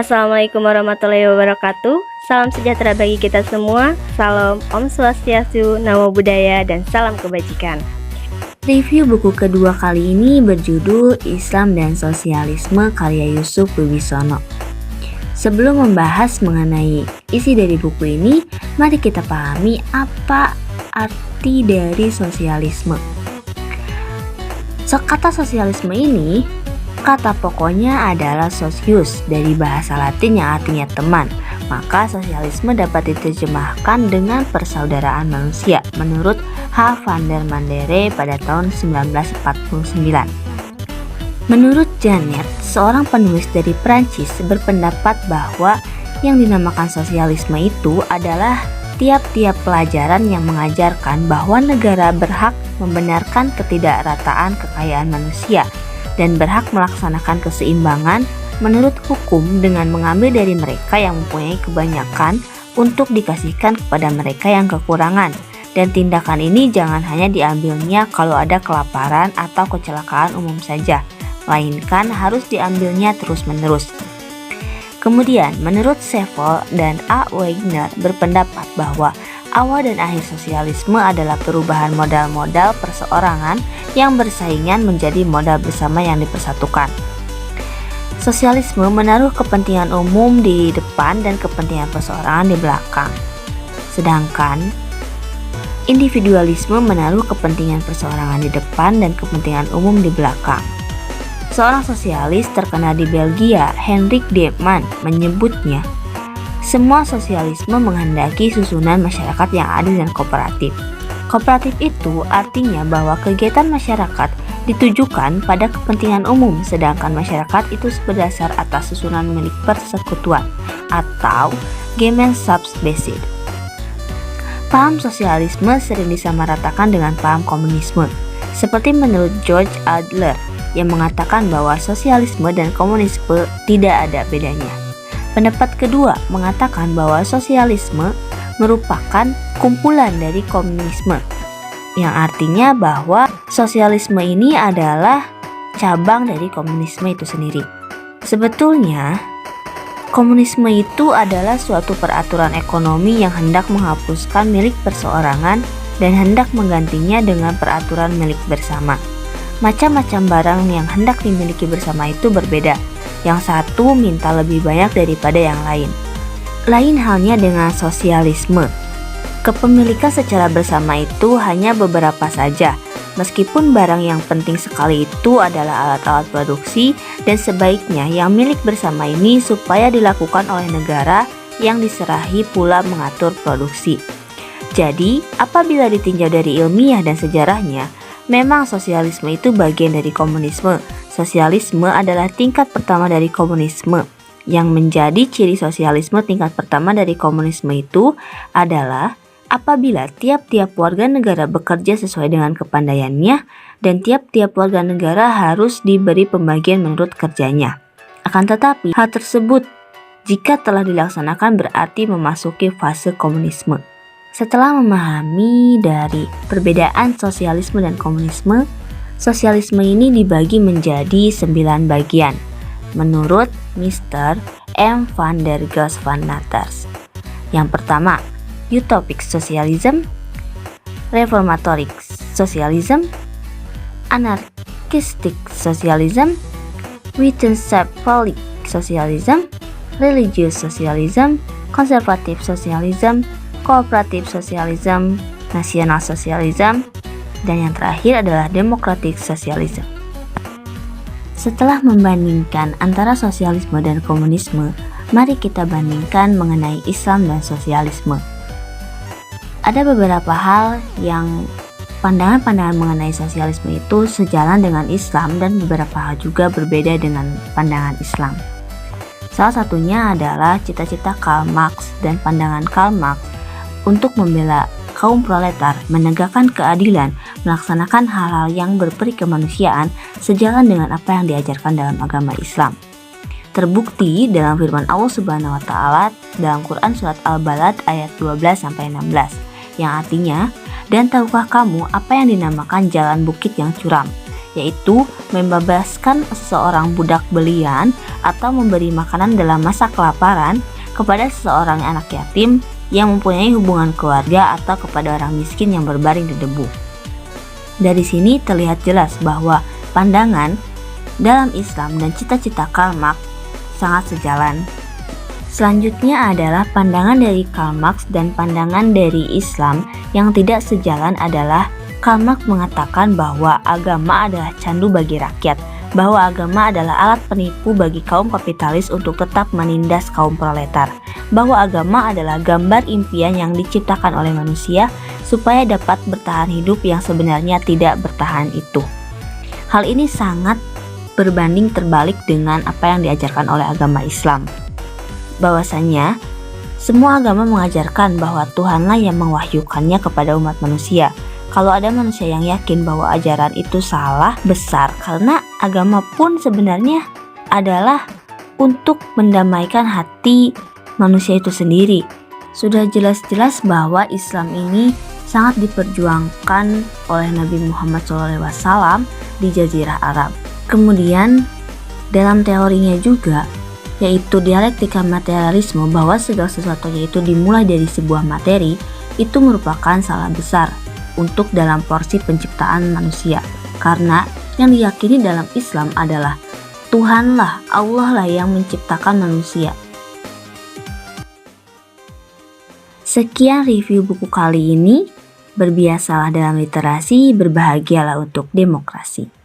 Assalamualaikum warahmatullahi wabarakatuh. Salam sejahtera bagi kita semua. Salam Om Swastiastu, Namo Buddhaya, dan salam kebajikan. Review buku kedua kali ini berjudul Islam dan Sosialisme karya Yusuf Wibisono. Sebelum membahas mengenai isi dari buku ini, mari kita pahami apa arti dari sosialisme. Kata sosialisme ini, kata pokoknya adalah socius dari bahasa Latin yang artinya teman. Maka sosialisme dapat diterjemahkan dengan persaudaraan manusia menurut H. van der Mandere pada tahun 1949. Menurut Janet, seorang penulis dari Prancis berpendapat bahwa yang dinamakan sosialisme itu adalah tiap-tiap pelajaran yang mengajarkan bahwa negara berhak membenarkan ketidakrataan kekayaan manusia dan berhak melaksanakan keseimbangan menurut hukum dengan mengambil dari mereka yang mempunyai kebanyakan untuk dikasihkan kepada mereka yang kekurangan. Dan tindakan ini jangan hanya diambilnya kalau ada kelaparan atau kecelakaan umum saja, melainkan harus diambilnya terus-menerus. Kemudian, menurut Sevel dan A. Wegner berpendapat bahwa awal dan akhir sosialisme adalah perubahan modal-modal perseorangan yang bersaingan menjadi modal bersama yang dipersatukan. Sosialisme menaruh kepentingan umum di depan dan kepentingan perseorangan di belakang. Sedangkan individualisme menaruh kepentingan perseorangan di depan dan kepentingan umum di belakang. Seorang sosialis terkenal di Belgia, Hendrik Deeman, menyebutnya, semua sosialisme menghendaki susunan masyarakat yang adil dan kooperatif. Kooperatif itu artinya bahwa kegiatan masyarakat ditujukan pada kepentingan umum, sedangkan masyarakat itu berdasar atas susunan milik persekutuan atau Gemeinschaftsbesitz. Paham sosialisme sering disamaratakan dengan paham komunisme, seperti menurut George Adler yang mengatakan bahwa sosialisme dan komunisme tidak ada bedanya. Pendapat kedua mengatakan bahwa sosialisme merupakan kumpulan dari komunisme, yang artinya bahwa sosialisme ini adalah cabang dari komunisme itu sendiri. Sebetulnya, komunisme itu adalah suatu peraturan ekonomi yang hendak menghapuskan milik perseorangan dan hendak menggantinya dengan peraturan milik bersama. Macam-macam barang yang hendak dimiliki bersama itu berbeda. Yang satu minta lebih banyak daripada yang lain. Lain halnya dengan sosialisme. Kepemilikan secara bersama itu hanya beberapa saja, meskipun barang yang penting sekali itu adalah alat-alat produksi dan sebaiknya yang milik bersama ini supaya dilakukan oleh negara yang diserahi pula mengatur produksi. Jadi, apabila ditinjau dari ilmiah dan sejarahnya, memang sosialisme itu bagian dari komunisme. Sosialisme adalah tingkat pertama dari komunisme. Yang menjadi ciri sosialisme tingkat pertama dari komunisme itu adalah apabila tiap-tiap warga negara bekerja sesuai dengan kepandaiannya dan tiap-tiap warga negara harus diberi pembagian menurut kerjanya. Akan tetapi, hal tersebut jika telah dilaksanakan berarti memasuki fase komunisme. Setelah memahami dari perbedaan sosialisme dan komunisme, sosialisme ini dibagi menjadi 9 bagian menurut Mr. M. van der Goes van Natters. Yang pertama, Utopic Socialism, Reformatoric Socialism, Anarchistic Socialism, Wissenschaftlich Socialism, Religious Socialism, Conservative Socialism, Cooperative Socialism, National Socialism, dan yang terakhir adalah Democratic Socialism. Setelah membandingkan antara sosialisme dan komunisme, mari kita bandingkan mengenai Islam dan sosialisme. Ada beberapa hal yang pandangan-pandangan mengenai sosialisme itu sejalan dengan Islam dan beberapa hal juga berbeda dengan pandangan Islam. Salah satunya adalah cita-cita Karl Marx dan pandangan Karl Marx untuk membela kaum proletar, menegakkan keadilan, melaksanakan hal-hal yang berperi kemanusiaan sejalan dengan apa yang diajarkan dalam agama Islam. Terbukti dalam firman Allah Subhanahu wa taala dalam Quran surat Al-Balad ayat 12 sampai 16 yang artinya, "Dan tahukah kamu apa yang dinamakan jalan bukit yang curam, yaitu membebaskan seseorang budak belian atau memberi makanan dalam masa kelaparan kepada seseorang anak yatim yang mempunyai hubungan keluarga atau kepada orang miskin yang berbaring di debu. Dari sini terlihat jelas bahwa pandangan dalam Islam dan cita-cita Karl Marx sangat sejalan. Selanjutnya adalah pandangan dari Karl Marx dan pandangan dari Islam yang tidak sejalan adalah Karl Marx mengatakan bahwa agama adalah candu bagi rakyat, bahwa agama adalah alat penipu bagi kaum kapitalis untuk tetap menindas kaum proletar, bahwa agama adalah gambar impian yang diciptakan oleh manusia supaya dapat bertahan hidup yang sebenarnya tidak bertahan itu. Hal ini sangat berbanding terbalik dengan apa yang diajarkan oleh agama Islam. Bahwasanya semua agama mengajarkan bahwa Tuhanlah yang mewahyukannya kepada umat manusia. Kalau ada manusia yang yakin bahwa ajaran itu salah besar, karena agama pun sebenarnya adalah untuk mendamaikan hati manusia itu sendiri. Sudah jelas-jelas bahwa Islam ini sangat diperjuangkan oleh Nabi Muhammad SAW di Jazirah Arab. Kemudian dalam teorinya juga, yaitu dialektika materialisme, bahwa segala sesuatunya itu dimulai dari sebuah materi, itu merupakan salah besar untuk dalam porsi penciptaan manusia. Karena yang diyakini dalam Islam adalah Tuhanlah, Allah lah yang menciptakan manusia. Sekian review buku kali ini. Berbiasalah dalam literasi, berbahagialah untuk demokrasi.